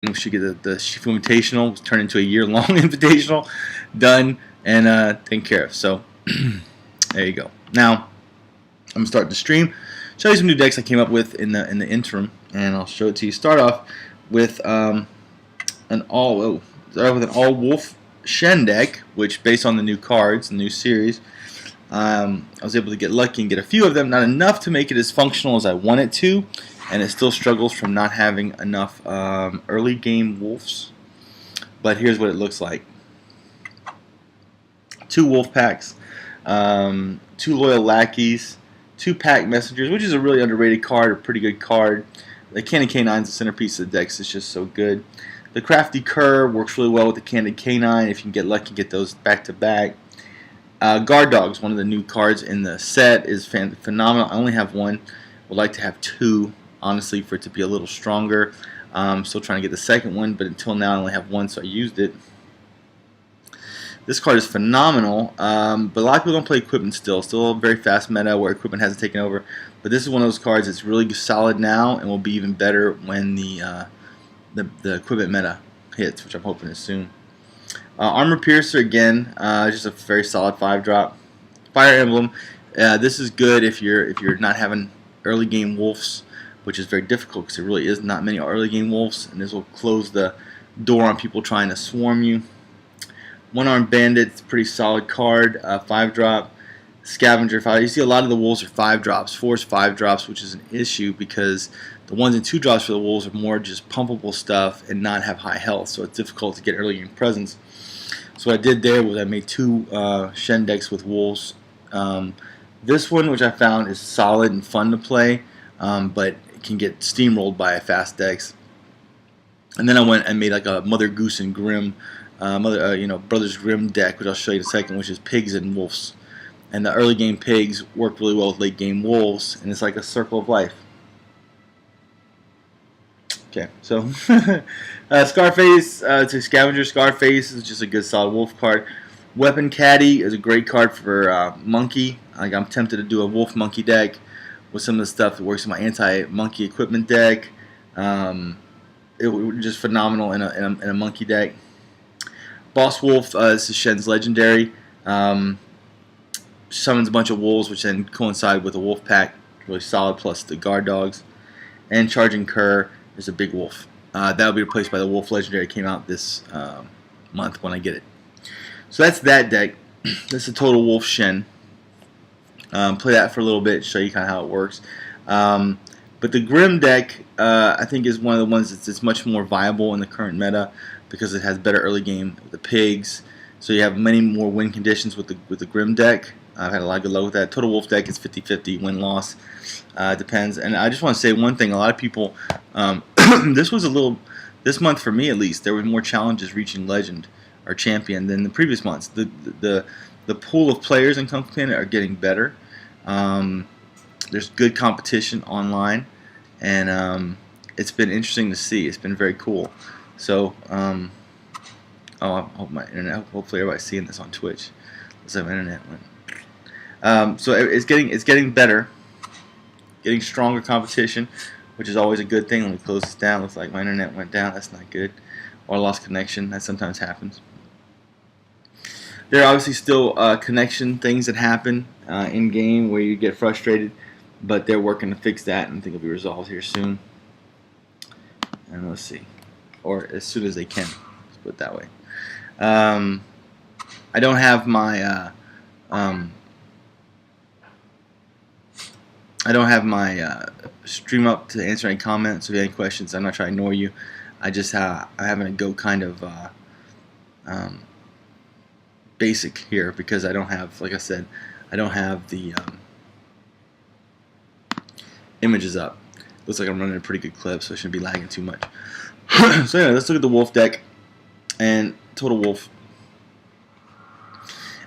We should get the Shifu Invitational turned into a year-long Invitational, done and taken care of. So there you go. Now I'm gonna start the stream. Show you some new decks I came up with in the interim, and I'll show it to you. Start off with an all Wolf Shen deck, which based on the new cards, the new series. I was able to get lucky and get a few of them, not enough to make it as functional as I want it to, and it still struggles from not having enough early game wolves. But here's what it looks like: 2 Wolfpacks, 2 Loyal Lackeys, 2 Pack Messengers, which is a really underrated card, a pretty good card. The Candy K9 is the centerpiece of the decks. It's just so good. The Crafty Cur works really well with the Candy K9. If you can get lucky, get those back to back. Guard Dogs, one of the new cards in the set, is phenomenal. I only have 1. Would like to have 2, honestly, for it to be a little stronger. Still trying to get the second one, but until now I only have 1, so I used it. This card is phenomenal, but a lot of people don't play equipment still. Still a very fast meta where equipment hasn't taken over. But this is one of those cards that's really solid now and will be even better when the equipment meta hits, which I'm hoping is soon. Armor Piercer, again, just a very solid 5-drop. Fire Emblem, this is good if you're not having early game wolves, which is very difficult because there really is not many early game wolves, and this will close the door on people trying to swarm you. One-Armed Bandit, it's a pretty solid card, 5-drop. Scavenger, 5. You see a lot of the wolves are 5-drops. 4 is 5-drops, which is an issue because the 1s and 2-drops for the wolves are more just pumpable stuff and not have high health, so it's difficult to get early game presence. So what I did there was I made 2 Shen decks with wolves. This one, which I found is solid and fun to play, but it can get steamrolled by fast decks. And then I went and made like a Mother Goose and Grimm, Brothers Grimm deck, which I'll show you in a second, which is pigs and wolves. And the early game pigs work really well with late game wolves, and it's like a circle of life. Okay, so Scarface, it's a Scavenger. Scarface is just a good solid wolf card. Weapon Caddy is a great card for monkey. Like, I'm tempted to do a wolf monkey deck with some of the stuff that works in my anti-monkey equipment deck. It was just phenomenal in a monkey deck. Boss Wolf, this is Shen's legendary. Summons a bunch of wolves, which then coincide with a wolf pack. Really solid, plus the guard dogs. And Charging Cur is a big wolf. That will be replaced by the wolf legendary. It came out this month when I get it. So that's that deck. This is a total wolf Shen. Play that for a little bit, show you kind of how it works. But the Grimm deck, I think, is one of the ones that's much more viable in the current meta because it has better early game with the pigs. So you have many more win conditions with the Grimm deck. I've had a lot of good luck with that. Total Wolf deck is 50-50 win-loss. Depends. And I just want to say one thing. A lot of people, this month for me at least, there were more challenges reaching Legend or Champion than the previous months. The pool of players in Kung Fu Panda are getting better. There's good competition online, and it's been interesting to see. It's been very cool. So, I hope my internet. Hopefully, everybody's seeing this on Twitch. Let's have my internet went. So it's getting better, getting stronger competition, which is always a good thing. Let me close this down. Looks like my internet went down. That's not good. Or lost connection. That sometimes happens. There are obviously still connection things that happen in game where you get frustrated, but they're working to fix that, and I think it'll be resolved here soon. And let's see, or as soon as they can. Let's put it that way. I don't have my stream up to answer any comments. So if you have any questions, I'm not trying to ignore you. I'm having to go kind of basic here because I don't have, like I said, I don't have the images up. Looks like I'm running a pretty good clip, so I shouldn't be lagging too much. So anyway, let's look at the wolf deck and total wolf.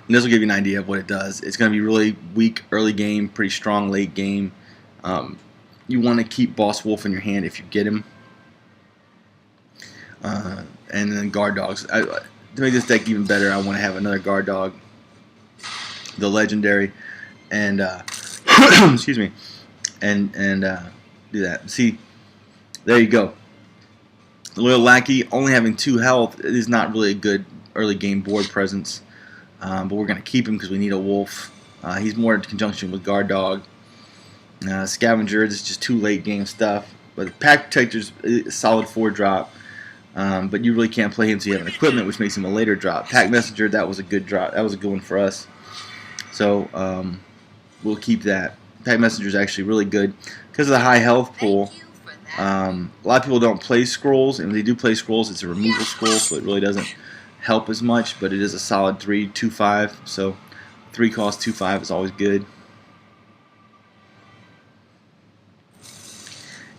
And this will give you an idea of what it does. It's going to be really weak early game, pretty strong late game. You want to keep Boss Wolf in your hand if you get him. And then guard dogs. To make this deck even better, I want to have another guard dog, the legendary, and excuse me, and do that. See, there you go. Loyal Lackey, only having 2 health, is not really a good early game board presence. But we're going to keep him because we need a wolf. He's more in conjunction with Guard Dog. Scavenger, this is just too late game stuff. But Pack Protector's a solid 4-drop. But you really can't play him until you have an equipment, which makes him a later drop. Pack Messenger, that was a good drop. That was a good one for us. So we'll keep that. Pack Messenger is actually really good because of the high health pool. A lot of people don't play scrolls, and when they do play scrolls, it's a removal scroll, so it really doesn't help as much. But it is a solid 3/2/5. So 3 cost 2/5 is always good.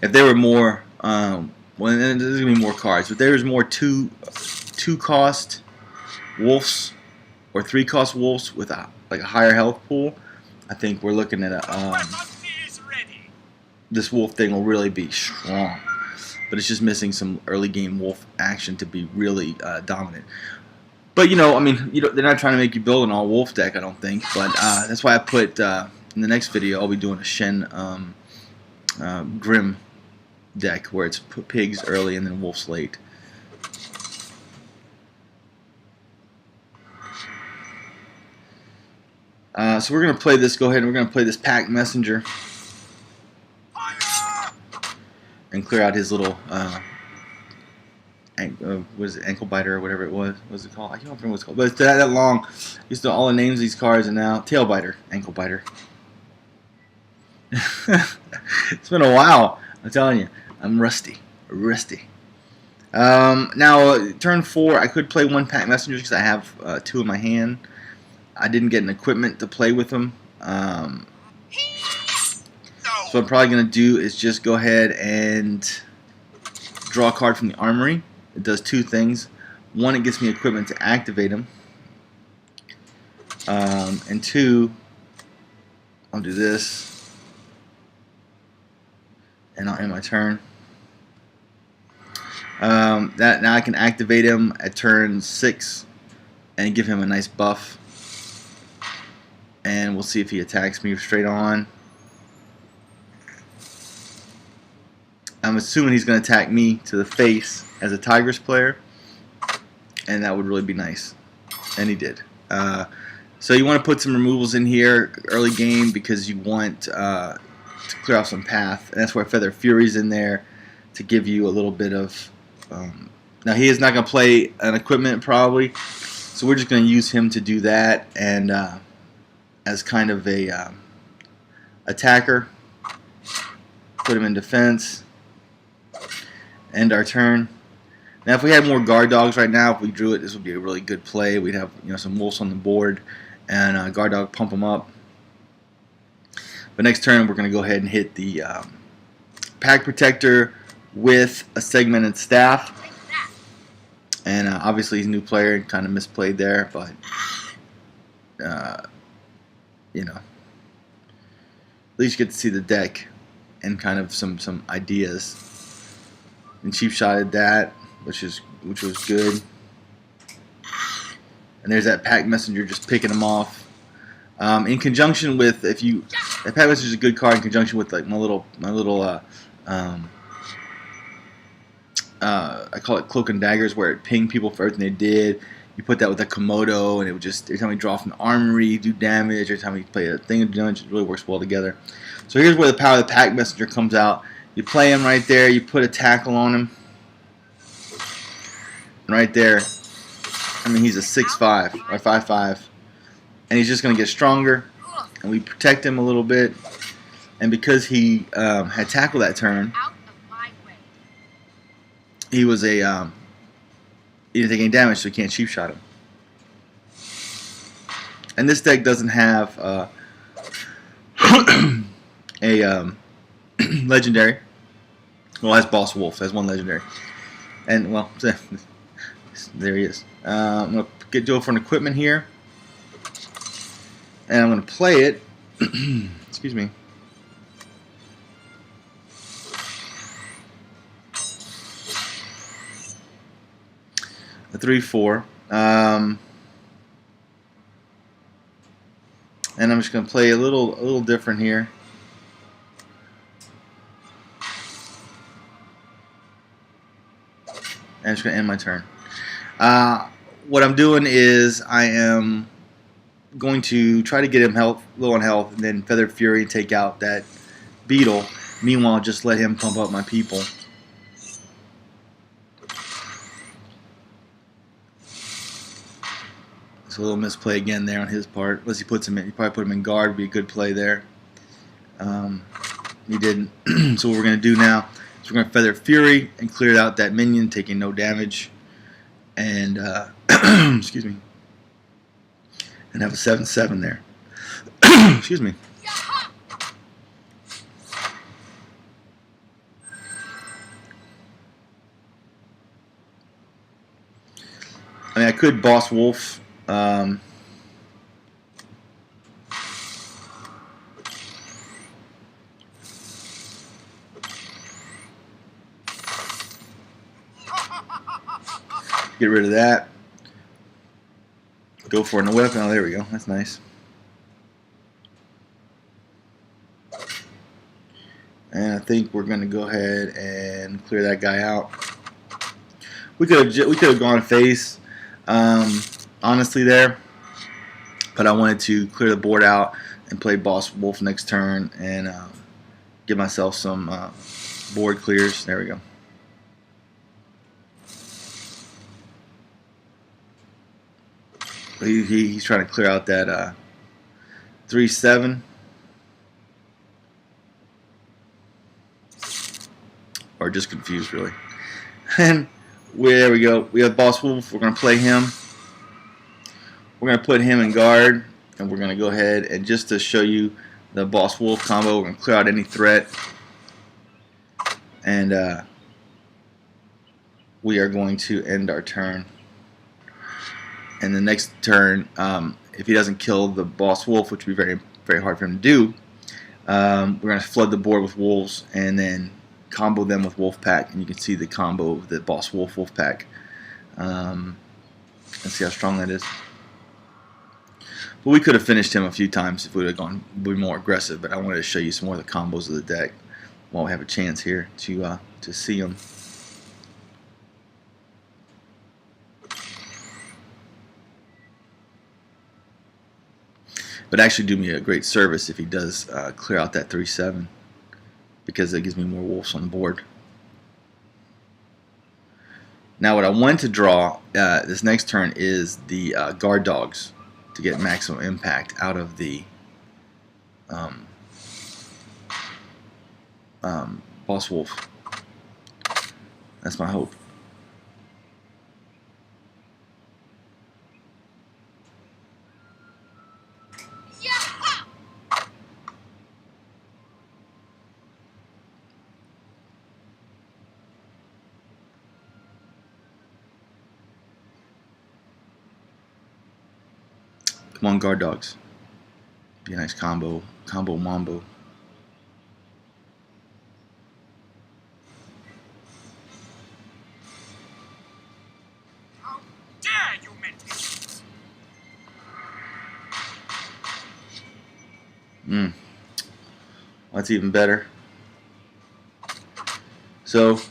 If there were more, well, then there's gonna be more cards. But there's more 2 cost wolves or 3 cost wolves with a higher health pool. I think we're looking at this wolf thing will really be strong. But it's just missing some early game wolf action to be really dominant. But I mean, they're not trying to make you build an all wolf deck, I don't think. But that's why I put in the next video I'll be doing a Shen Grim deck where it's pigs early and then wolves late. So we're gonna play this. Go ahead and we're gonna play this Pack Messenger and clear out his little what is it, ankle biter or whatever it was. What was it called? I can't remember what it's called. But it's that long. Used to all the names of these cards, and now tail biter, ankle biter. It's been a while. I'm telling you, I'm rusty. Now turn 4, I could play 1 Pack Messenger because I have 2 in my hand. I didn't get an equipment to play with them. So what I'm probably going to do is just go ahead and draw a card from the armory. It does 2 things. 1, it gets me equipment to activate him. And 2, I'll do this. And I'll end my turn. That now I can activate him at turn 6 and give him a nice buff. And we'll see if he attacks me straight on. I'm assuming he's going to attack me to the face as a Tigers player, and that would really be nice. And he did. So you want to put some removals in here early game because you want to clear off some path, and that's where Feather Fury's in there to give you a little bit of. Now he is not going to play an equipment probably, so we're just going to use him to do that and as kind of a attacker. Put him in defense. End our turn. Now if we had more guard dogs right now, if we drew it, this would be a really good play. We'd have some wolves on the board and guard dog pump them up. But next turn we're going to go ahead and hit the Pack Protector with a segmented staff. And obviously he's a new player and kind of misplayed there, but at least you get to see the deck and kind of some ideas. And cheap shotted that, which was good. And there's that Pack Messenger just picking them off. In conjunction with that Pack Messenger is a good card in conjunction with like my little I call it Cloak and Daggers, where it pinged people for everything they did. You put that with a Komodo, and it would just every time we draw from the armory, do damage. Every time we play a thing of damage, it really works well together. So here's where the power of the Pack Messenger comes out. You play him right there. You put a tackle on him. And right there, I mean, he's a 6'5" or 5'5", and he's just going to get stronger. And we protect him a little bit. And because he had tackle that turn, he was he didn't take any damage, so he can't cheap shot him. And this deck doesn't have a legendary. Well, it has Boss Wolf. It has 1 legendary. And, well, there he is. I'm going to do it for an equipment here. And I'm going to play it. Excuse me. A 3/4. And I'm just going to play a little different here. just gonna end my turn. What I'm doing is I am going to try to get him low on health, and then Feathered Fury and take out that beetle. Meanwhile, just let him pump up my people. So a little misplay again there on his part. Unless he puts him in, he probably put him in guard. Would be a good play there. He didn't. So what we're going to do now is we're going to Feather Fury and clear out that minion, taking no damage, and excuse me, and have a 7/7 there. Excuse me. I mean, I could Boss Wolf. Get rid of that. Go for a weapon. Oh, there we go. That's nice. And I think we're going to go ahead and clear that guy out. We could have gone face, honestly there, but I wanted to clear the board out and play Boss Wolf next turn and give myself some board clears. There we go. He's trying to clear out that 3/7. Or just confused, really. And there we go. We have Boss Wolf. We're going to play him. We're going to put him in guard. And we're going to go ahead and just to show you the Boss Wolf combo, we're going to clear out any threat. And we are going to end our turn. And the next turn, if he doesn't kill the Boss Wolf, which would be very, very hard for him to do, we're going to flood the board with wolves and then combo them with Wolfpack. And you can see the combo of the Boss Wolf Wolfpack. Let's see how strong that is. But we could have finished him a few times if we would have gone more aggressive. But I wanted to show you some more of the combos of the deck while we have a chance here to see them. But actually do me a great service if he does clear out that 3/7, because it gives me more wolves on the board. Now what I want to draw this next turn is the guard dogs to get maximum impact out of the Boss Wolf. That's my hope. Come on, guard dogs. Be a nice combo mambo. How dare you mention? That's even better. So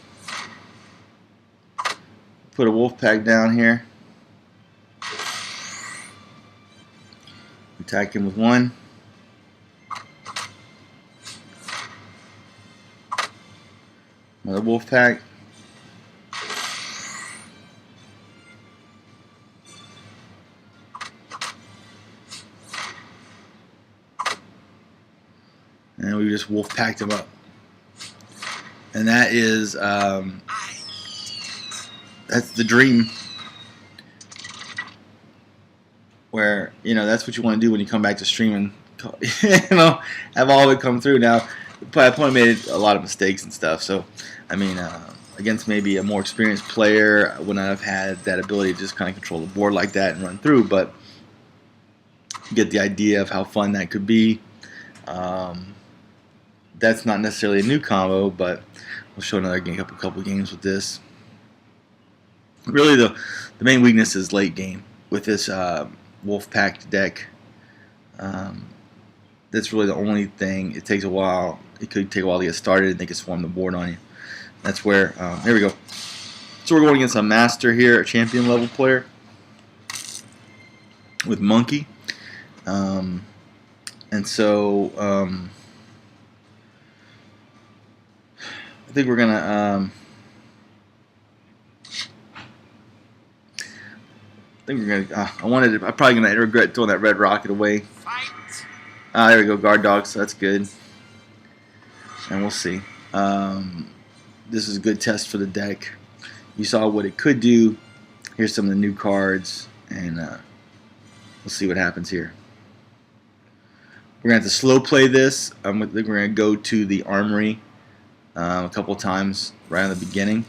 put a Wolfpack down here. Attack him with one. Another Wolfpack. And we just Wolfpacked him up. And that is that's the dream. Where, you know, that's what you want to do when you come back to streaming, you know, have all of it come through. Now, my opponent made a lot of mistakes and stuff, so, I mean, against maybe a more experienced player, I would not have had that ability to just kind of control the board like that and run through, but you get the idea of how fun that could be. That's not necessarily a new combo, but we'll show another game, a couple games with this. Really, the main weakness is late game with this Wolfpack deck. That's really the only thing. It takes a while. It could take a while to get started, and they can swarm the board on you. That's where. Here we go. So we're going against a master here, a champion level player with Monkey. And so I think we're gonna. I think we're gonna. I'm probably gonna regret throwing that red rocket away. Fight. There we go, guard dog. So that's good. And we'll see. This is a good test for the deck. You saw what it could do. Here's some of the new cards, and we'll see what happens here. We're going to have to slow play this. I think we're going to go to the armory a couple times right in the beginning.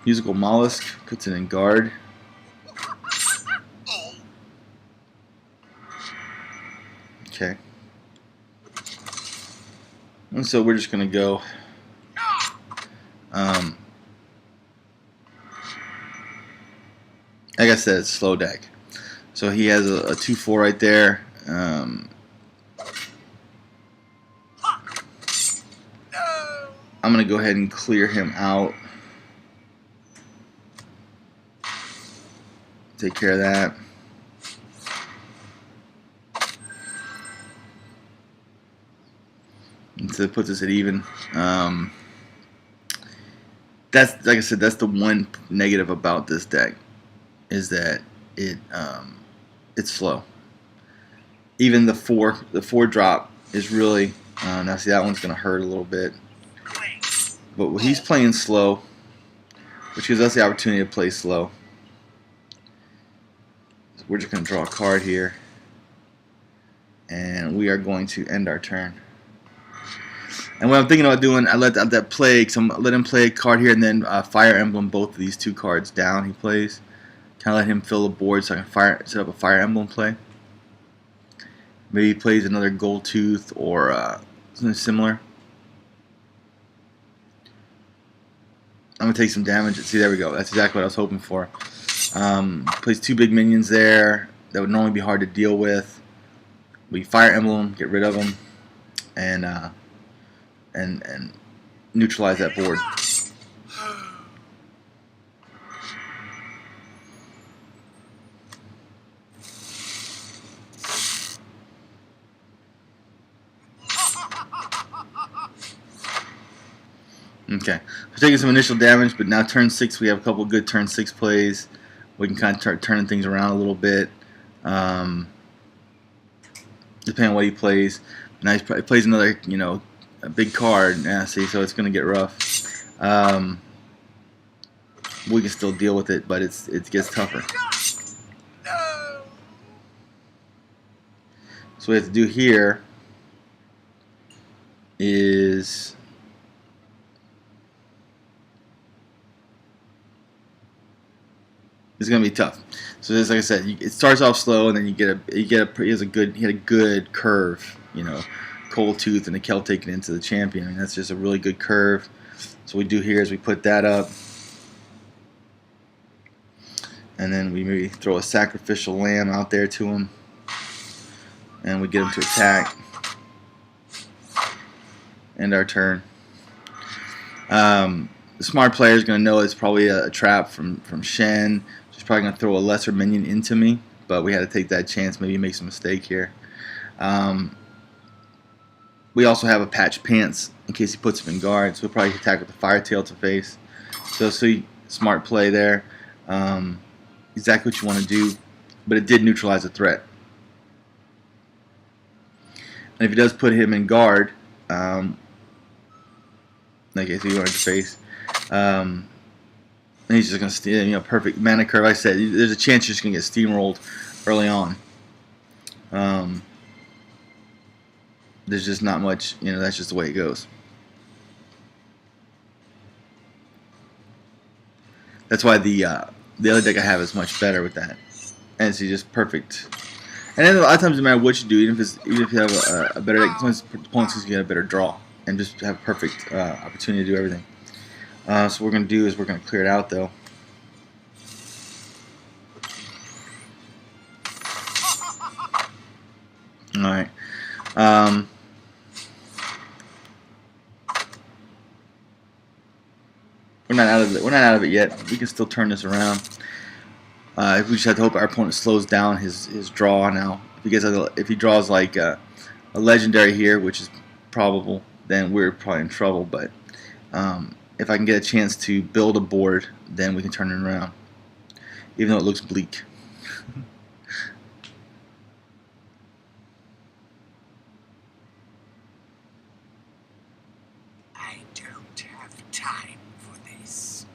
Musical Mollusk puts it in guard. Okay. And so we're just going to go. Like I said, it's slow deck. So he has a 2/4 right there. I'm going to go ahead and clear him out. Take care of that. And so it puts us at even. That's, like I said, that's the one negative about this deck, is that it's slow. Even the four drop is really now see, that one's going to hurt a little bit, but he's playing slow, which gives us the opportunity to play slow. So we're just going to draw a card here, and we are going to end our turn. And what I'm thinking about doing, I let that play, so let him play a card here, and then Fire Emblem both of these 2 cards down he plays. Kind of let him fill the board so I can set up a Fire Emblem play. Maybe he plays another Gold Tooth or something similar. I'm going to take some damage. See, there we go. That's exactly what I was hoping for. Plays 2 big minions there that would normally be hard to deal with. We Fire Emblem, get rid of them, and neutralize that board. Okay, we're taking some initial damage, but now turn 6 we have a couple good turn 6 plays. We can kind of start turning things around a little bit, depending on what he plays. Now he plays another, a big card. Yeah, see, so it's going to get rough. We can still deal with it, but it gets tougher. So what we have to do here is it's going to be tough. So this, like I said, it starts off slow, and then he had a good curve, Cold Tooth and the Kel taken into the champion. I mean, that's just a really good curve. So what we do here is we put that up, and then we maybe throw a sacrificial lamb out there to him, and we get him to attack. End our turn. The smart player is going to know it's probably a trap from Shen. She's probably going to throw a lesser minion into me, but we had to take that chance. Maybe he makes a mistake here. We also have a patch pants in case he puts him in guard, so we'll probably attack with the Fire Tail to face. So smart play there. Exactly what you want to do, but it did neutralize the threat. And if he does put him in guard, okay, so you want to face, and he's just going to steal, perfect mana curve. Like I said, there's a chance you're just going to get steamrolled early on. There's just not much, that's just the way it goes. That's why the other deck I have is much better with that, and it's just perfect. And then a lot of times, no matter what you do, even if you have a better deck, sometimes opponents can get a better draw and just have a perfect opportunity to do everything. So what we're going to do is we're going to clear it out, though. All right. We're not out of it. We're not out of it yet. We can still turn this around. We just have to hope our opponent slows down his draw now. If he draws like a legendary here, which is probable, then we're probably in trouble. But if I can get a chance to build a board, then we can turn it around, even though it looks bleak. I don't have time for this.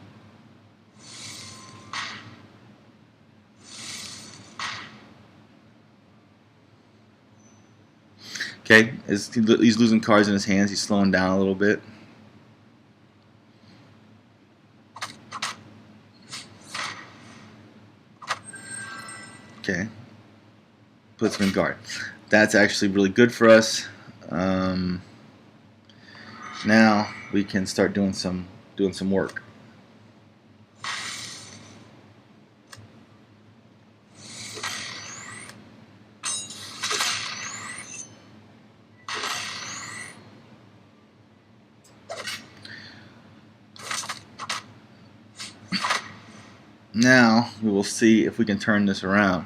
Okay, he's losing cards in his hands. He's slowing down a little bit. Okay, puts him in guard. That's actually really good for us. Now we can start doing some work. Now we will see if we can turn this around.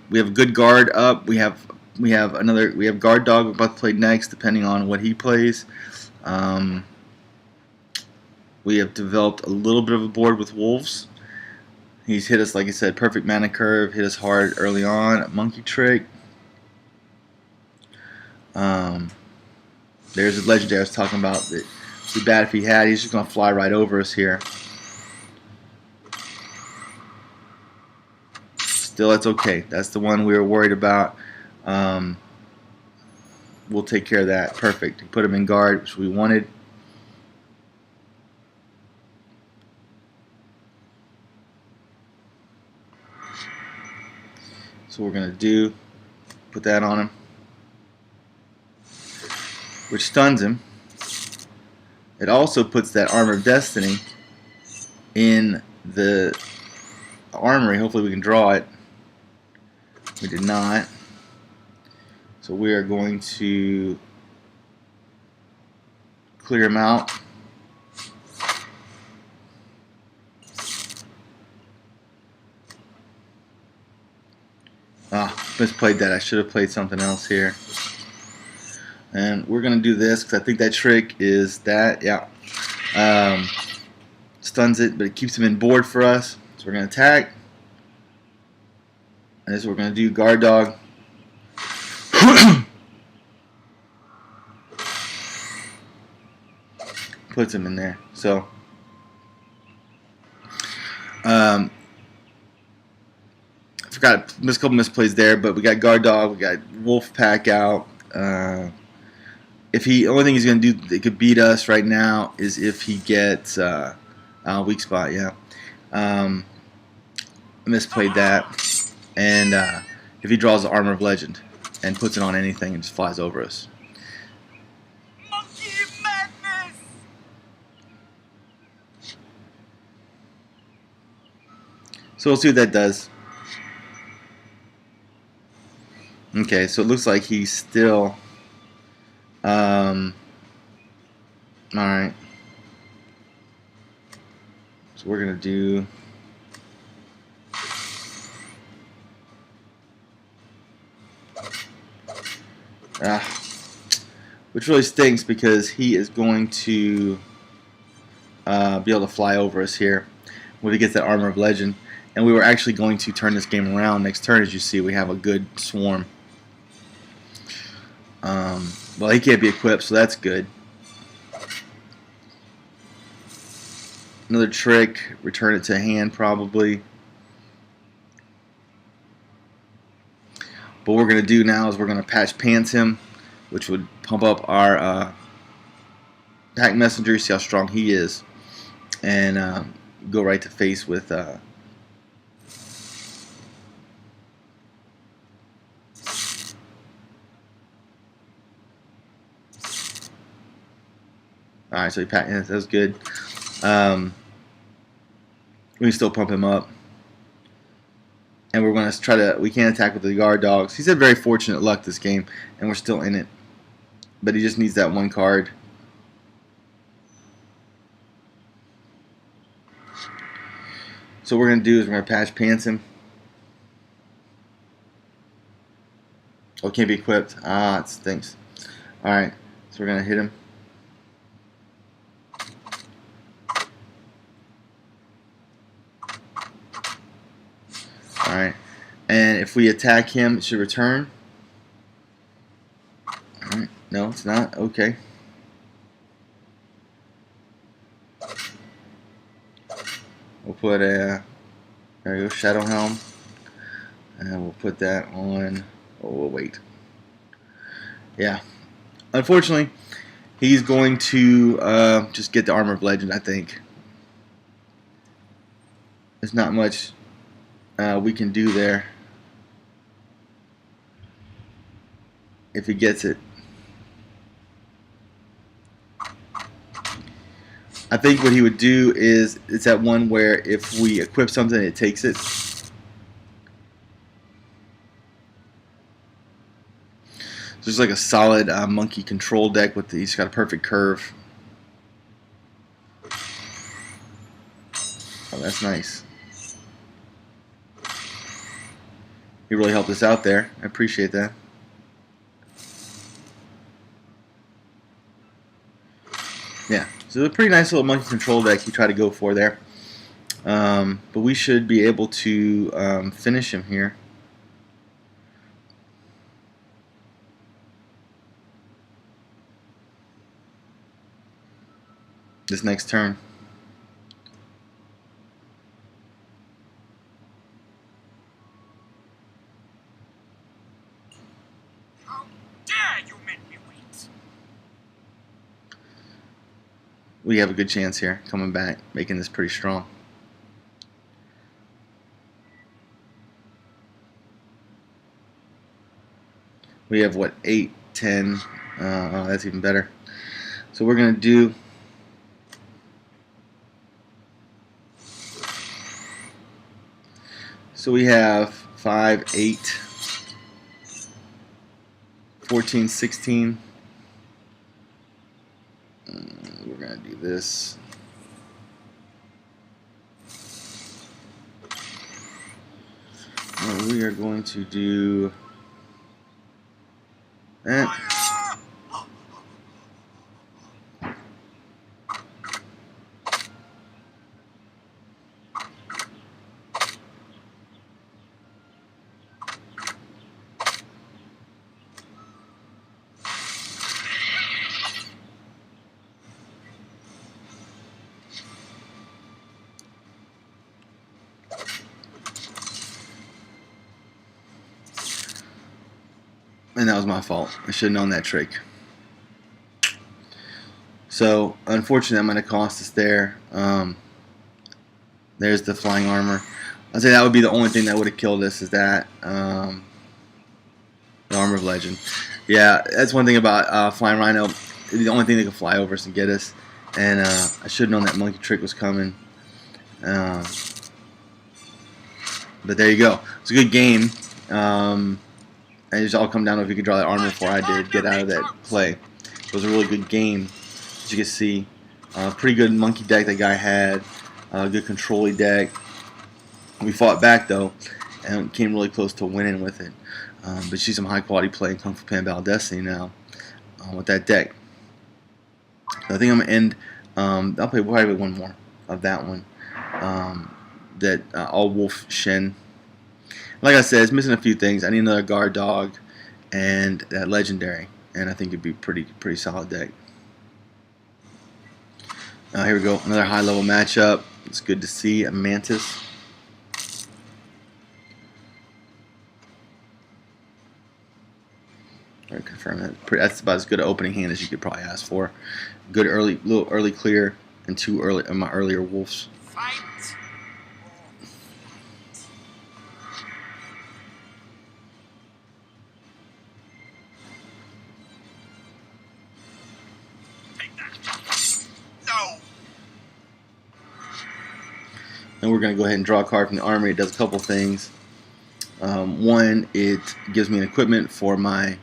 We have a good guard up. We have guard dog we're about to play next, depending on what he plays. We have developed a little bit of a board with wolves. He's hit us, like I said, perfect mana curve. Hit us hard early on. Monkey trick. There's a legendary I was talking about. That would be bad if he had. He's just gonna fly right over us here. Still, that's okay. That's the one we were worried about. We'll take care of that. Perfect. Put him in guard, which we wanted. So we're going to do, put that on him, which stuns him. It also puts that Armor of Destiny in the armory. Hopefully we can draw it. We did not. So we are going to clear him out. Misplayed that. I should have played something else here. And we're going to do this because I think that trick is that, yeah. Stuns it, but it keeps him in board for us. So we're going to attack. And this is what we're going to do. Guard dog. Puts him in there. So, I forgot a couple misplays there, but we got guard dog, we got Wolfpack out. Only thing he's gonna do that could beat us right now is if he gets weak spot. Yeah, I misplayed that, and if he draws the Armor of Legend and puts it on anything and just flies over us. Monkey madness! So we'll see what that does. Okay, so it looks like he's still. Alright. So we're going to do. Which really stinks because he is going to be able to fly over us here when he gets that Armor of Legend. And we were actually going to turn this game around next turn. As you see, we have a good swarm. Well, he can't be equipped, so that's good. Another trick, return it to hand probably. But what we're going to do now is we're going to patch pants him, which would pump up our Pack Messenger, see how strong he is, and go right to face with Alright, so that was good. We can still pump him up. And we're going to try to, we can't attack with the guard dogs. He's had very fortunate luck this game, and we're still in it. But he just needs that one card. So what we're going to do is we're going to patch pants him. Oh, can't be equipped. Ah, it stinks. Alright, so we're going to hit him. Alright, and if we attack him, it should return. Alright, no, it's not. Okay. We'll put a, there we go, Shadow Helm. And we'll put that on, oh, we'll wait. Yeah. Unfortunately, he's going to just get the Armor of Legend, I think. There's not much we can do there if he gets it. I think what he would do is, it's that one where if we equip something, it takes it. So it's like a solid monkey control deck with he's got a perfect curve. Oh, that's nice. He really helped us out there. I appreciate that. Yeah, so a pretty nice little monkey control deck he tried to go for there. But we should be able to finish him here. This next turn. How dare you make me wait? We have a good chance here, coming back, making this pretty strong. We have what, 8, 10. Oh, that's even better. So we're gonna do. So we have 5, 8, 14, 16. We're gonna do this. We are going to do. And that was my fault. I should have known that trick. So, unfortunately, that might have cost us there. There's the flying armor. I'd say that would be the only thing that would have killed us, is that the Armor of Legend. Yeah, that's one thing about Flying Rhino. The only thing that can fly over us and get us. And I should have known that monkey trick was coming. But there you go. It's a good game. And it just all come down to if you could draw that armor before I did get out of that play. It was a really good game, as you can see. Pretty good monkey deck that guy had. Good control-y deck. We fought back though, and came really close to winning with it. But she's some high-quality play in Kung Fu Panda Battle Destiny now with that deck. So I think I'm gonna end. I'll play probably one more of that one. That all Wolf Shen. Like I said, it's missing a few things. I need another guard dog and that legendary, and I think it'd be pretty solid deck. Here we go, another high level matchup. It's good to see a Mantis. All right, confirm that. That's about as good an opening hand as you could probably ask for. Good little early clear, and 2 early my earlier wolves. Fight. And we're going to go ahead and draw a card from the armory. It does a couple things. One, it gives me an equipment for my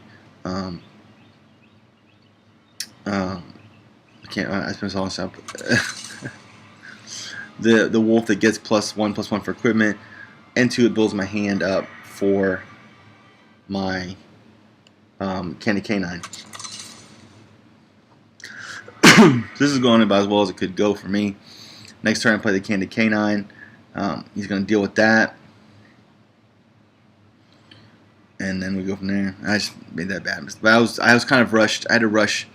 I spent all this up. the wolf that gets +1/+1 for equipment, and 2, it builds my hand up for my Candy Canine. This is going about as well as it could go for me. Next turn I play the Candy Canine. He's going to deal with that. And then we go from there. I just made that bad mistake. But I was kind of rushed. I had to rush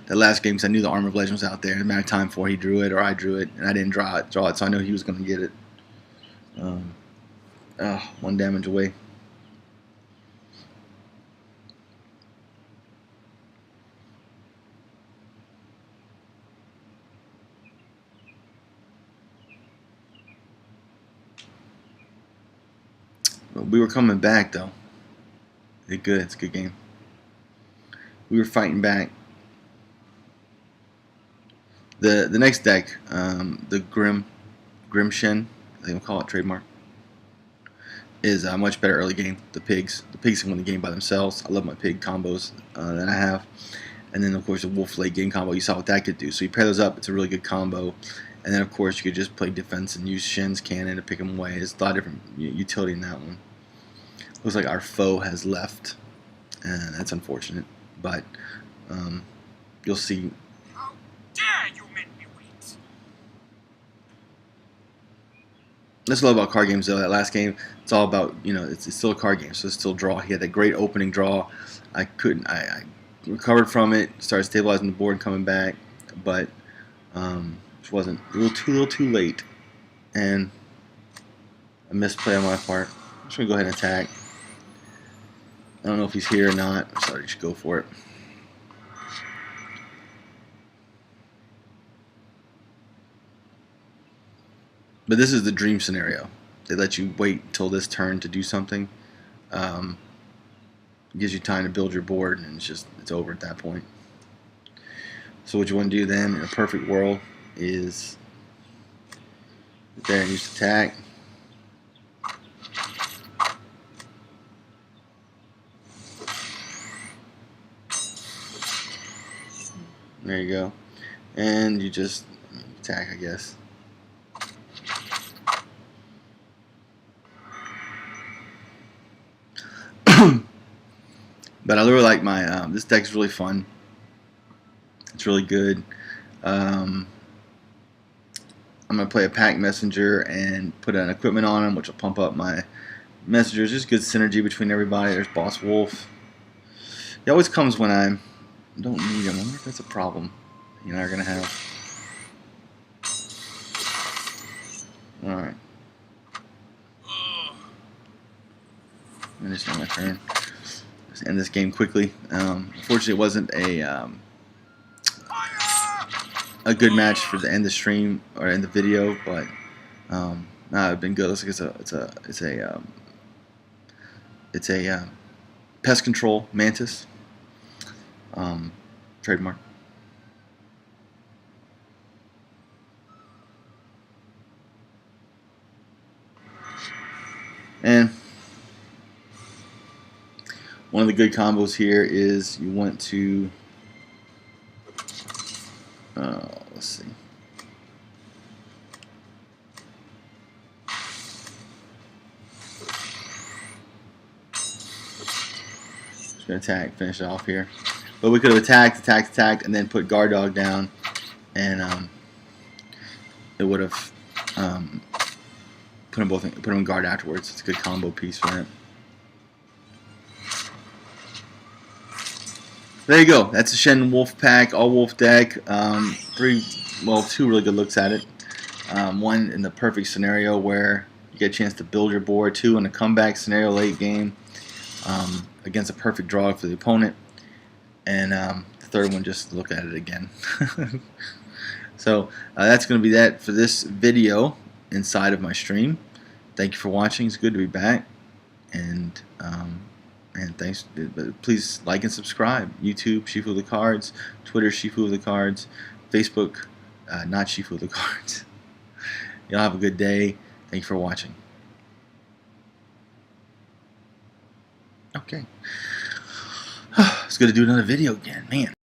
the last game because I knew the Armor of Legend was out there. It mattered time before he drew it or I drew it, and I didn't draw it, so I knew he was going to get it. 1 damage away. But we were coming back though. It's good. It's a good game. We were fighting back. The next deck, the Grim Shen, I think we'll call it trademark, is a much better early game. The pigs can win the game by themselves. I love my pig combos that I have, and then of course the wolf late game combo. You saw what that could do. So you pair those up, it's a really good combo. And then of course you could just play defense and use Shen's cannon to pick them away. There's a lot of different utility in that one. Looks like our foe has left, and that's unfortunate. But you'll see. How dare you make me wait? That's what I love about card games, though. That last game, it's all about, it's still a card game, so it's still draw. He had that great opening draw. I recovered from it, started stabilizing the board and coming back, but it wasn't a little too late, and a misplay on my part. I'm just gonna go ahead and attack. I don't know if he's here or not, so I just go for it. But this is the dream scenario. They let you wait until this turn to do something. It gives you time to build your board, and it's over at that point. So what you want to do then, in a perfect world, is sit there and use attack. There you go. And you just attack, I guess. But I really like my, this deck's really fun. It's really good. I'm going to play a Pack Messenger and put an equipment on him, which will pump up my messengers. Just good synergy between everybody. There's Boss Wolf. He always comes when I don't need him. I wonder if that's a problem you and I are going to have. Alright. Finish my turn. Let's end this game quickly. Unfortunately, it wasn't a good match for the end of the stream or end the video, but it'd been good. Looks like it's a pest control mantis. Trademark. And one of the good combos here is you want to, let's see. Just gonna attack, finish it off here. But we could have attacked, and then put Guard Dog down, and it would have put them in guard afterwards. It's a good combo piece for that. There you go. That's a Shen Wolfpack all wolf deck. Two really good looks at it. One in the perfect scenario where you get a chance to build your board. 2 in a comeback scenario late game against a perfect draw for the opponent. And the third one, just look at it again. So that's going to be that for this video inside of my stream. Thank you for watching. It's good to be back. And thanks. Please like and subscribe. YouTube, Shifu of the Cards. Twitter, Shifu of the Cards. Facebook, not Shifu of the Cards. Y'all have a good day. Thank you for watching. Okay. It's good to do another video again, man.